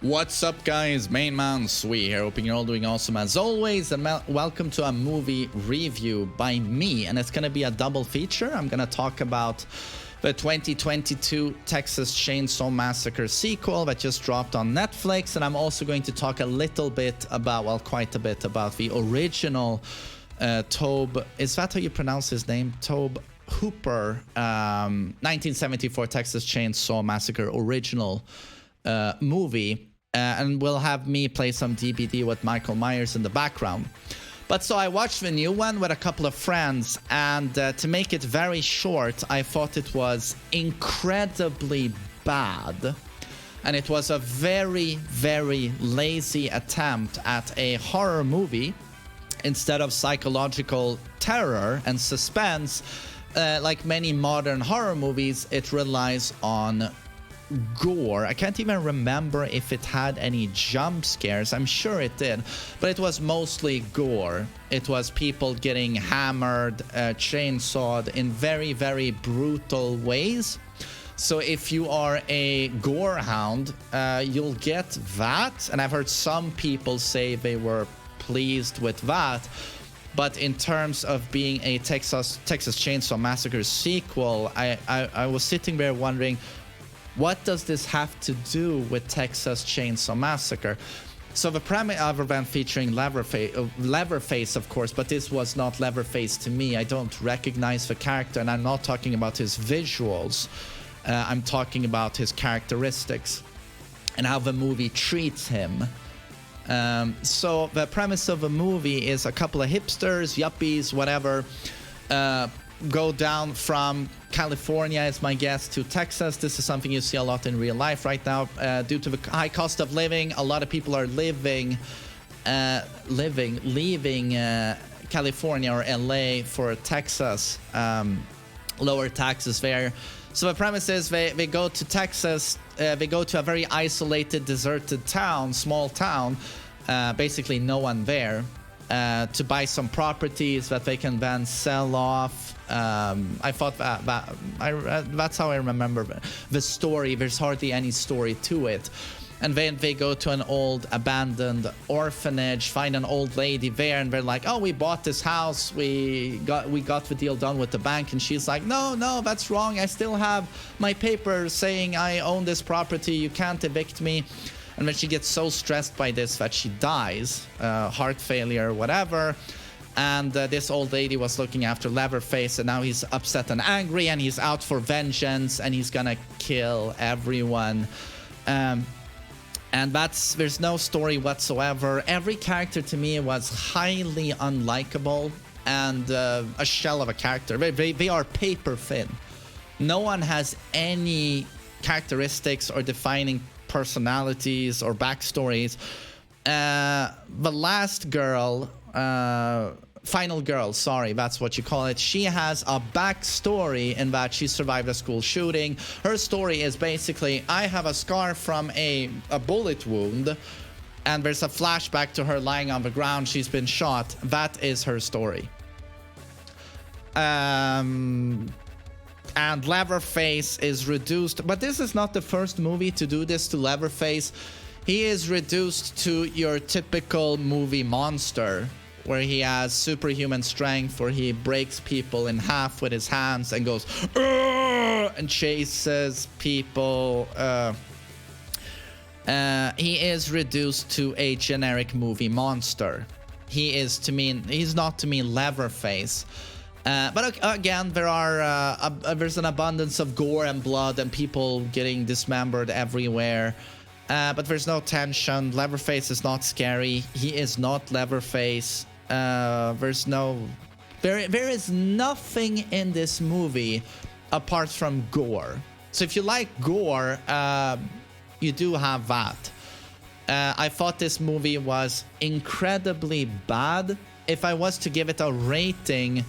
What's up, guys? MainManSWE here, hoping you're all doing awesome as always, and welcome to a movie review by me. And it's gonna be a double feature. I'm gonna talk about the 2022 Texas Chainsaw Massacre sequel that just dropped on Netflix, and I'm also going to talk a little bit about, well, quite a bit about the original Tobe, is that how you pronounce his name? Tobe Hooper, 1974 Texas Chainsaw Massacre original movie. And we'll have me play some DBD with Michael Myers in the background. But so I watched the new one with a couple of friends, and to make it very short, I thought it was incredibly bad. And it was a very, very lazy attempt at a horror movie. Instead of psychological terror and suspense, like many modern horror movies, it relies on gore. I can't even remember if it had any jump scares. I'm sure it did, but it was mostly gore. It was people getting hammered, chainsawed in very, very brutal ways. So if you are a gore hound, you'll get that. And I've heard some people say they were pleased with that. But in terms of being a Texas Chainsaw Massacre sequel, I was sitting there wondering, what does this have to do with Texas Chainsaw Massacre? So the premise of event featuring Leatherface, of course, but this was not Leatherface to me. I don't recognize the character, and I'm not talking about his visuals. I'm talking about his characteristics and how the movie treats him. So the premise of the movie is a couple of hipsters, yuppies, whatever, go down from California, is my guess, to Texas. This is something you see a lot in real life right now. Due to the high cost of living, a lot of people are leaving California or LA for Texas. Lower taxes there. So the premise is they go to Texas, they go to a very isolated, deserted town, small town, basically no one there, to buy some properties that they can then sell off. I thought that's how I remember the story. There's hardly any story to it. And then they go to an old abandoned orphanage, find an old lady there, and they're like, oh, we bought this house, we got the deal done with the bank. And she's like, no, that's wrong, I still have my papers saying I own this property, you can't evict me. And then she gets so stressed by this that she dies, heart failure, whatever. And this old lady was looking after Leatherface, and now he's upset and angry, and he's out for vengeance, and he's gonna kill everyone. And there's no story whatsoever. Every character to me was highly unlikable and a shell of a character. They are paper thin. No one has any characteristics or defining personalities or backstories. The last girl, final girl, sorry, that's what you call it. She has a backstory in that she survived a school shooting. Her story is basically, I have a scar from a bullet wound, and there's a flashback to her lying on the ground. She's been shot. That is her story. And Leatherface is reduced, but this is not the first movie to do this to Leatherface. He is reduced to your typical movie monster, where he has superhuman strength, where he breaks people in half with his hands and goes and chases people. He is reduced to a generic movie monster. He's not to me Leatherface. But again, there's an abundance of gore and blood and people getting dismembered everywhere. But there's no tension. Leatherface is not scary. He is not Leatherface. There is nothing in this movie apart from gore. So if you like gore, you do have that. I thought this movie was incredibly bad. If I was to give it a rating,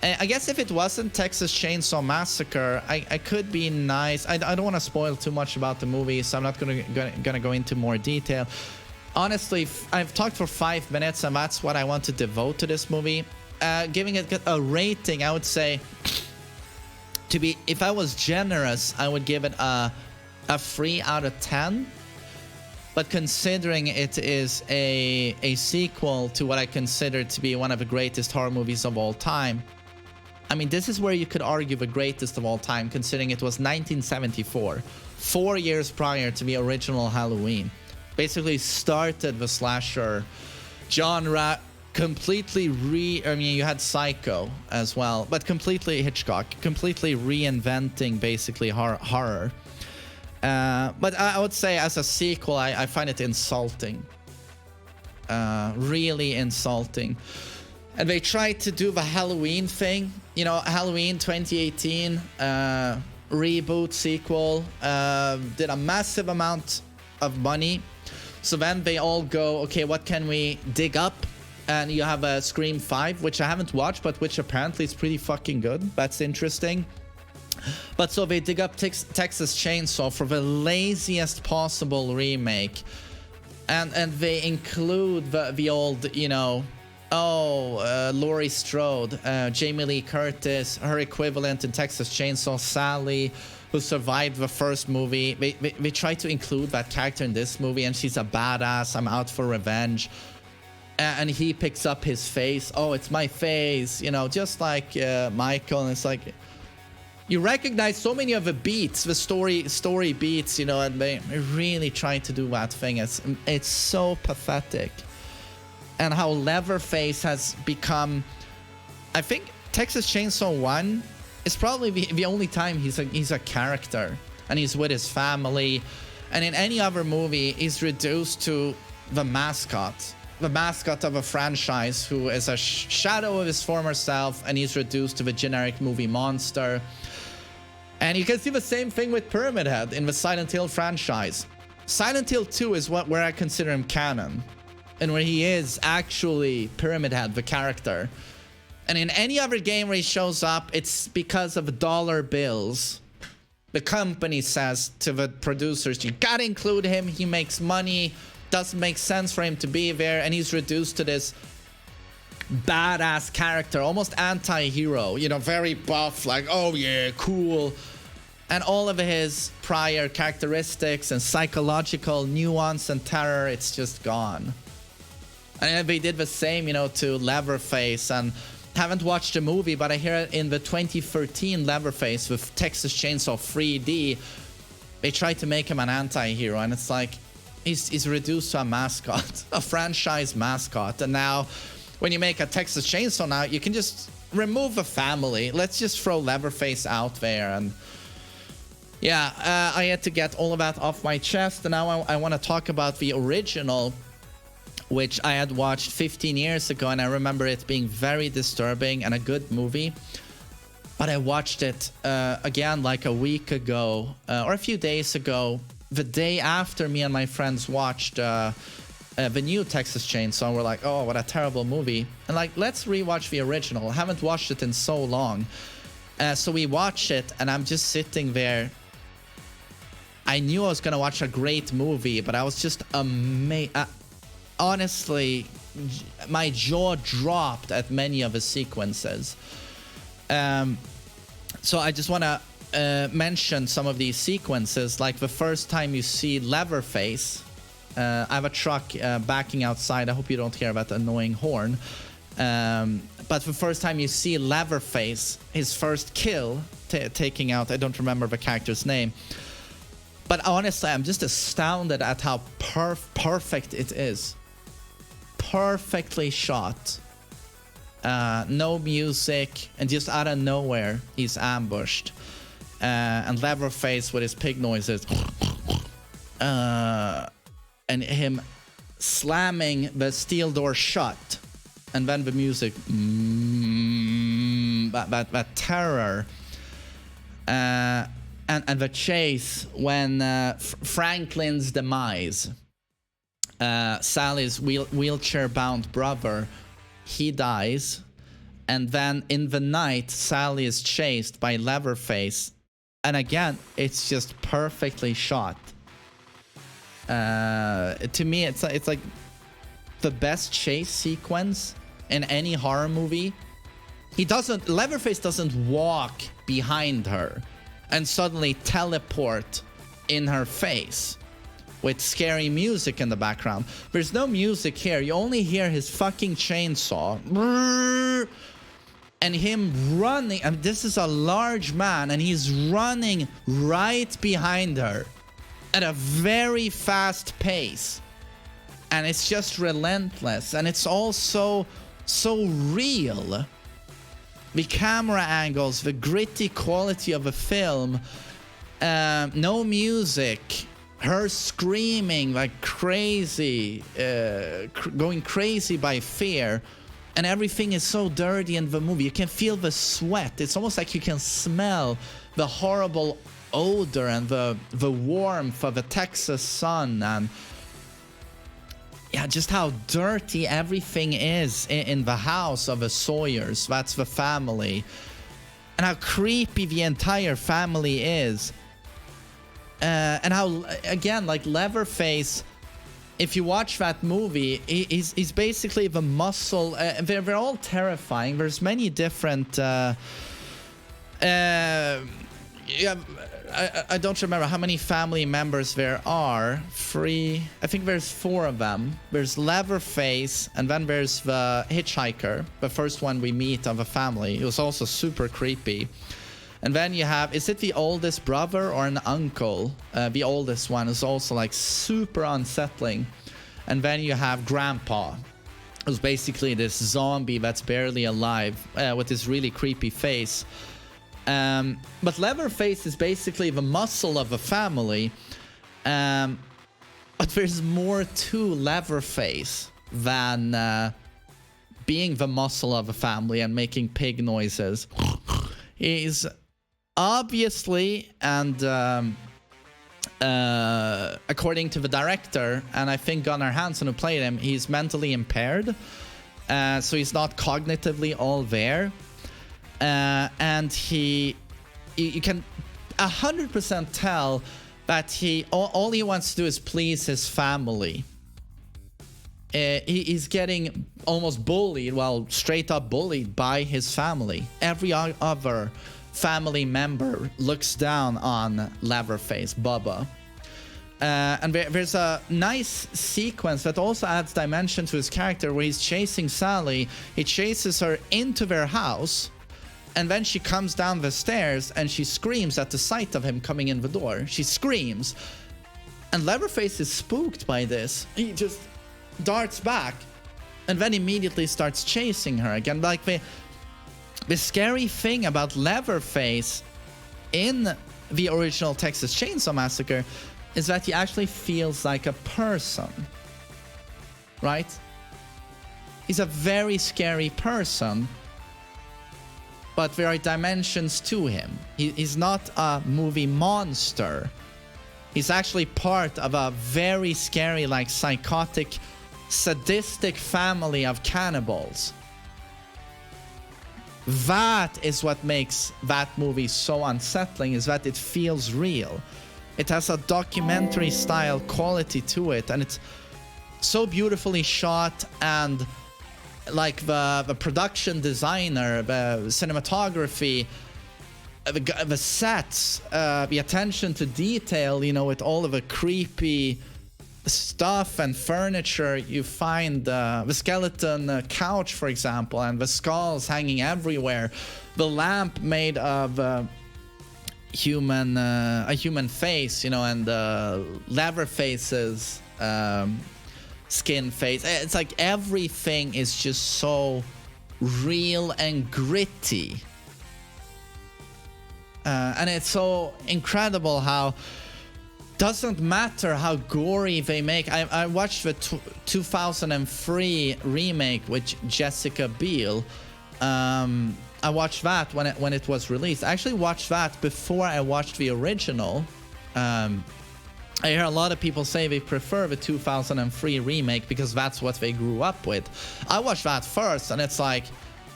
I guess if it wasn't Texas Chainsaw Massacre, I could be nice. I don't want to spoil too much about the movie, so I'm not gonna go into more detail. Honestly, I've talked for 5 minutes, and that's what I want to devote to this movie. Giving it a rating, I would say, if I was generous, I would give it a 3 out of 10. but considering it is a sequel to what I consider to be one of the greatest horror movies of all time, I mean, this is where you could argue the greatest of all time, considering it was 1974, 4 years prior to the original Halloween. Basically started the slasher genre, completely I mean, you had Psycho as well, but completely Hitchcock, completely reinventing basically horror. But I would say as a sequel, I find it insulting. Really insulting. And they tried to do the Halloween thing. You know, Halloween 2018, reboot, sequel, did a massive amount of money. So then they all go, okay, what can we dig up? And you have a Scream 5, which I haven't watched, but which apparently is pretty fucking good. That's interesting. But so they dig up Texas Chainsaw for the laziest possible remake. And they include the old, you know, Laurie Strode, Jamie Lee Curtis, her equivalent in Texas Chainsaw, Sally, who survived the first movie. They try to include that character in this movie, and she's a badass. I'm out for revenge. And he picks up his face. Oh, it's my face, you know, just like Michael. And it's like, you recognize so many of the beats, the story beats, you know, and they really try to do that thing. It's so pathetic. And how Leatherface has become, I think Texas Chainsaw 1 is probably the only time he's a character, and he's with his family. And in any other movie, he's reduced to the mascot of a franchise who is a shadow of his former self, and he's reduced to the generic movie monster. And you can see the same thing with Pyramid Head in the Silent Hill franchise. Silent Hill 2 is where I consider him canon, and where he is actually Pyramid Head, the character. And in any other game where he shows up, it's because of dollar bills. The company says to the producers, you gotta include him, he makes money, doesn't make sense for him to be there, and he's reduced to this badass character, almost anti-hero, you know, very buff, like, oh yeah, cool. And all of his prior characteristics and psychological nuance and terror, it's just gone. And they did the same, you know, to Leatherface. And haven't watched the movie, but I hear in the 2013 Leatherface with Texas Chainsaw 3D, they tried to make him an anti-hero, and it's like, he's reduced to a mascot, a franchise mascot. And now, when you make a Texas Chainsaw now, you can just remove the family. Let's just throw Leatherface out there. And yeah, I had to get all of that off my chest. And now I want to talk about the original, which I had watched 15 years ago, and I remember it being very disturbing and a good movie. But I watched it again like a week ago, or a few days ago, the day after me and my friends watched the new Texas Chainsaw. We're like, oh, what a terrible movie. And like, let's rewatch the original. I haven't watched it in so long. So we watch it, and I'm just sitting there. I knew I was going to watch a great movie, but I was just amazed. Honestly, my jaw dropped at many of the sequences. So I just want to mention some of these sequences. Like the first time you see Leatherface, I have a truck backing outside. I hope you don't hear that annoying horn. But the first time you see Leatherface, his first kill, taking out, I don't remember the character's name. But honestly, I'm just astounded at how perfect it is. Perfectly shot. No music, and just out of nowhere, he's ambushed. And Leatherface with his pig noises. And him slamming the steel door shut. And then the music. That terror. And the chase when Franklin's demise. Sally's wheelchair-bound brother, he dies, and then in the night, Sally is chased by Leatherface, and again, it's just perfectly shot. To me, it's like the best chase sequence in any horror movie. Leatherface doesn't walk behind her and suddenly teleport in her face. with scary music in the background. There's no music here. You only hear his fucking chainsaw. And him running. I mean, this is a large man, and he's running right behind her at a very fast pace. And it's just relentless. And it's also so real. The camera angles, the gritty quality of a film, no music, her screaming like crazy, going crazy by fear, and everything is so dirty in the movie. You can feel the sweat. It's almost like you can smell the horrible odor and the warmth of the Texas sun, and yeah, just how dirty everything is in the house of the Sawyers. That's the family. And how creepy the entire family is. And how, again, like Leatherface, if you watch that movie, he's basically the muscle. They're all terrifying. There's many different... yeah, I don't remember how many family members there are. 3, I think there's 4 of them. There's Leatherface, and then there's the hitchhiker, the first one we meet of a family. He was also super creepy. And then you have, is it the oldest brother or an uncle? The oldest one is also like super unsettling. And then you have Grandpa, who's basically this zombie that's barely alive with this really creepy face. But Leatherface is basically the muscle of a family. But there's more to Leatherface than being the muscle of a family and making pig noises. He's obviously, and according to the director, and I think Gunnar Hansen who played him, he's mentally impaired. So he's not cognitively all there. And you can 100% tell that all he wants to do is please his family. He's getting almost bullied, well, straight up bullied by his family. Every other family member looks down on Leatherface, Bubba. And there's a nice sequence that also adds dimension to his character where he's chasing Sally. He chases her into their house. And then she comes down the stairs and she screams at the sight of him coming in the door. She screams. And Leatherface is spooked by this. He just darts back and then immediately starts chasing her again. Like the scary thing about Leatherface in the original Texas Chainsaw Massacre is that he actually feels like a person. Right? He's a very scary person. But there are dimensions to him. He's not a movie monster. He's actually part of a very scary, like psychotic, sadistic family of cannibals. That is what makes that movie so unsettling, is that it feels real. It has a documentary style quality to it, and it's so beautifully shot, and like the production designer, the cinematography, the sets, the attention to detail, you know, with all of the creepy stuff and furniture. You find the skeleton couch, for example, and the skulls hanging everywhere. The lamp made of a human face, you know, and Leatherface's skin face. It's like everything is just so real and gritty. And it's so incredible how doesn't matter how gory they make. I watched the 2003 remake with Jessica Biel. I watched that when it was released. I actually watched that before I watched the original. I hear a lot of people say they prefer the 2003 remake because that's what they grew up with. I watched that first, and it's like,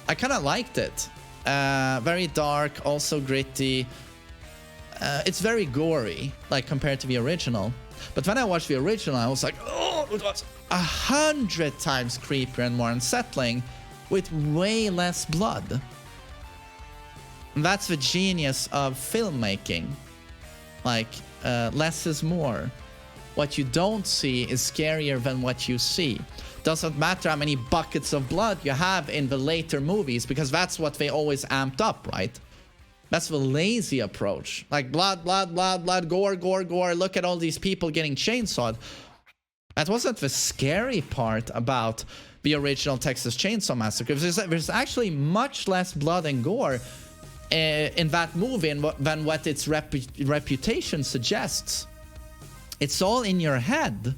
I kind of liked it. Very dark, also gritty. It's very gory, like compared to the original. But when I watched the original, I was like, oh, it was 100 times creepier and more unsettling with way less blood. And that's the genius of filmmaking. Like, less is more. what you don't see is scarier than what you see. Doesn't matter how many buckets of blood you have in the later movies, because that's what they always amped up, right? That's the lazy approach. Like blood, blood, blood, blood, gore, gore, gore. Look at all these people getting chainsawed. That wasn't the scary part about the original Texas Chainsaw Massacre. There's actually much less blood and gore in that movie than what its reputation suggests. It's all in your head.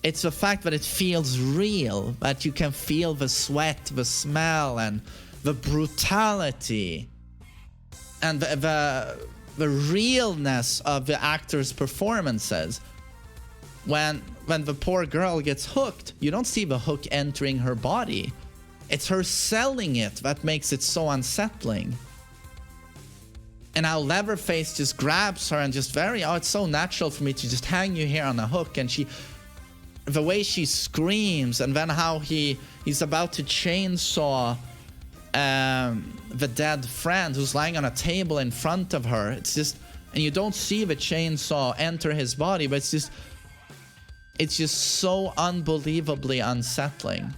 It's the fact that it feels real, that you can feel the sweat, the smell, and the brutality, and the realness of the actors' performances. When the poor girl gets hooked, you don't see the hook entering her body. It's her selling it that makes it so unsettling. And how Leatherface just grabs her and just it's so natural for me to just hang you here on a hook. And the way she screams, and then how he's about to chainsaw the dead friend who's lying on a table in front of her. It's just, and you don't see the chainsaw enter his body, but it's just so unbelievably unsettling.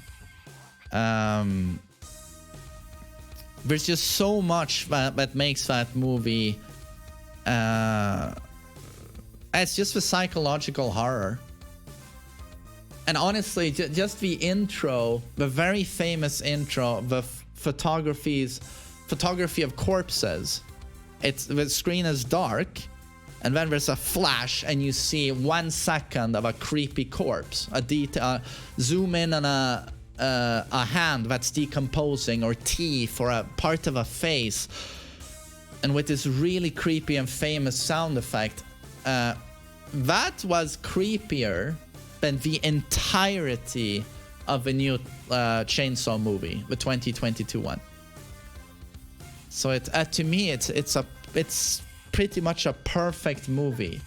There's just so much that makes that movie. It's just the psychological horror. And honestly, just the intro, the very famous intro, the photography of corpses. The screen is dark, and then there's a flash, and you see 1 second of a creepy corpse. Zoom in on a hand that's decomposing, or teeth, or a part of a face, and with this really creepy and famous sound effect. That was creepier than the entirety of the new Chainsaw movie, the 2022 one. So to me, it's pretty much a perfect movie.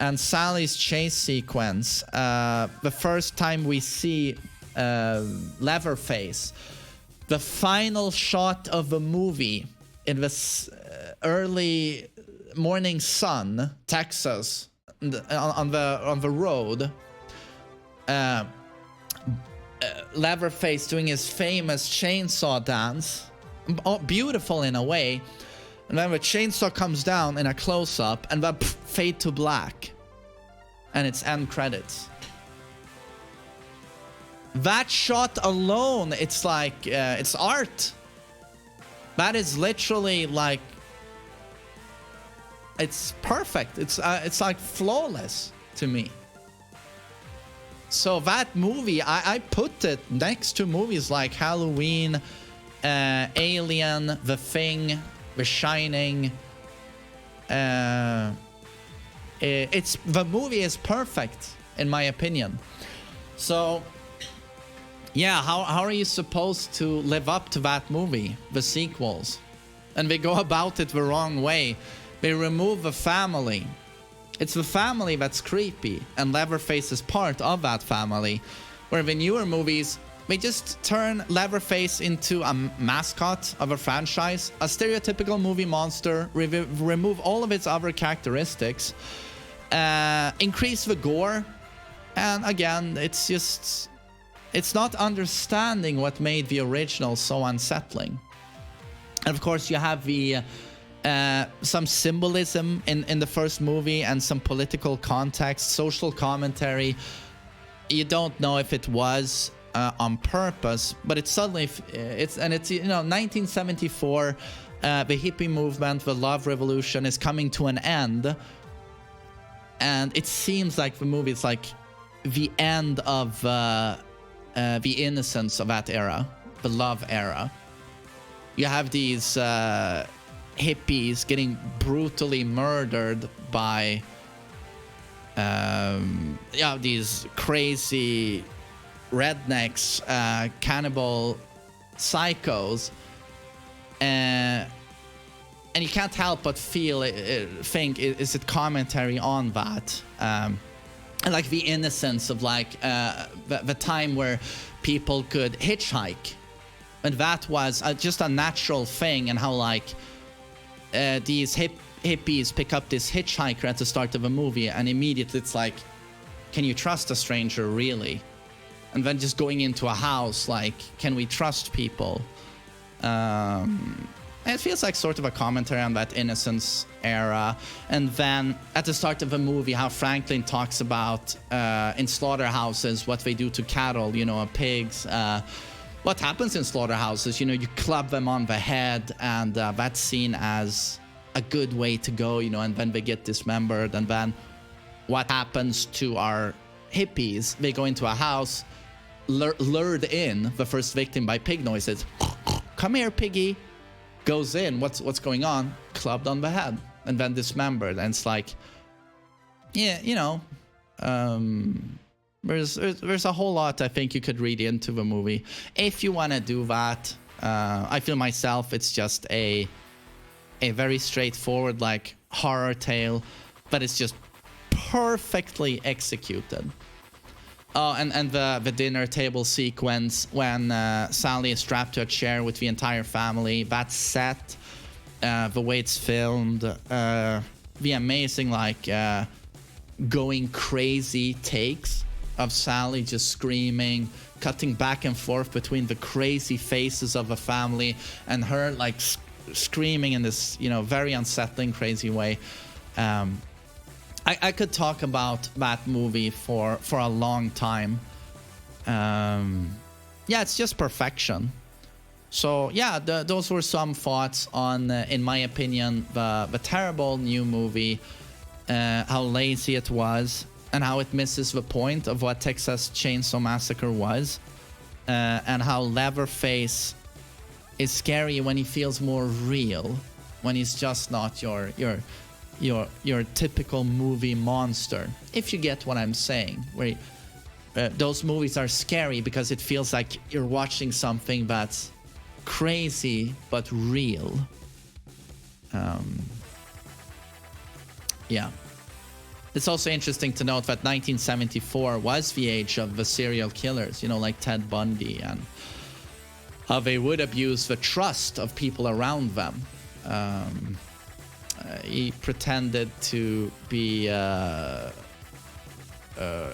And Sally's chase sequence, the first time we see Leatherface, the final shot of the movie in this early morning sun, Texas, on the road. Leatherface doing his famous chainsaw dance, beautiful in a way, and then the chainsaw comes down in a close-up, and then fade to black, and it's end credits. That shot alone, it's like it's art. That is literally like, it's perfect. It's like flawless to me. So that movie, I put it next to movies like Halloween, Alien, The Thing, The Shining. The movie is perfect, in my opinion. So, yeah, how are you supposed to live up to that movie, the sequels? And they go about it the wrong way. They remove the family. It's the family that's creepy, and Leatherface is part of that family. Where the newer movies, they just turn Leatherface into a mascot of a franchise, a stereotypical movie monster, remove all of its other characteristics, increase the gore, and again, it's not understanding what made the original so unsettling. And of course, you have some symbolism in the first movie, and some political context, social commentary. You don't know if it was on purpose, but it's suddenly 1974, the hippie movement, the love revolution is coming to an end, and it seems like the movie is like the end of the innocence of that era, the love era. You have these hippies getting brutally murdered by these crazy rednecks, cannibal psychos, and you can't help but think, is it commentary on that? And like the innocence of like the time where people could hitchhike, and that was just a natural thing, and how like these hippies pick up this hitchhiker at the start of a movie, and immediately it's like, can you trust a stranger really? And then just going into a house, like, can we trust people? It feels like sort of a commentary on that innocence era. And then at the start of a movie, how Franklin talks about in slaughterhouses what they do to cattle, you know, pigs. What happens in slaughterhouses, you know, you club them on the head, and that's seen as a good way to go, you know, and then they get dismembered. And then what happens to our hippies? They go into a house, lured in, the first victim by pig noises. Come here, piggy. Goes in, what's going on? Clubbed on the head, and then dismembered. And it's like, yeah, you know, there's a whole lot I think you could read into the movie if you want to do that. I feel myself, it's just a very straightforward, like, horror tale, but it's just perfectly executed. Oh, and the dinner table sequence when Sally is strapped to a chair with the entire family. That set, the way it's filmed, the amazing, like, going crazy takes of Sally just screaming, cutting back and forth between the crazy faces of the family and her, like, screaming in this, you know, very unsettling, crazy way. I could talk about that movie for a long time. Yeah, it's just perfection. So yeah, those were some thoughts on, in my opinion, the terrible new movie, how lazy it was, and how it misses the point of what Texas Chainsaw Massacre was, and how Leatherface is scary when he feels more real, when he's just not your typical movie monster, if you get what I'm saying. Where those movies are scary because it feels like you're watching something that's crazy but real. Yeah. It's also interesting to note that 1974 was the age of the serial killers, you know, like Ted Bundy, and how they would abuse the trust of people around them. He pretended to be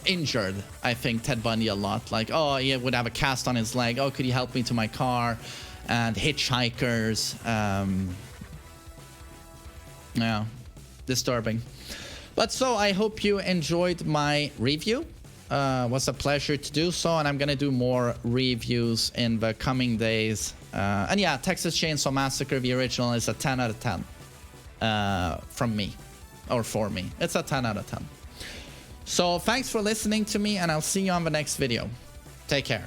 injured, I think, Ted Bundy, a lot. Like, oh, he would have a cast on his leg. Oh, could you help me to my car? And hitchhikers. Yeah, disturbing. But so I hope you enjoyed my review. Was a pleasure to do so, and I'm gonna do more reviews in the coming days. And yeah, Texas Chainsaw Massacre, the original, is a 10 out of 10 from me, or for me. It's a 10 out of 10. So thanks for listening to me, and I'll see you on the next video. Take care.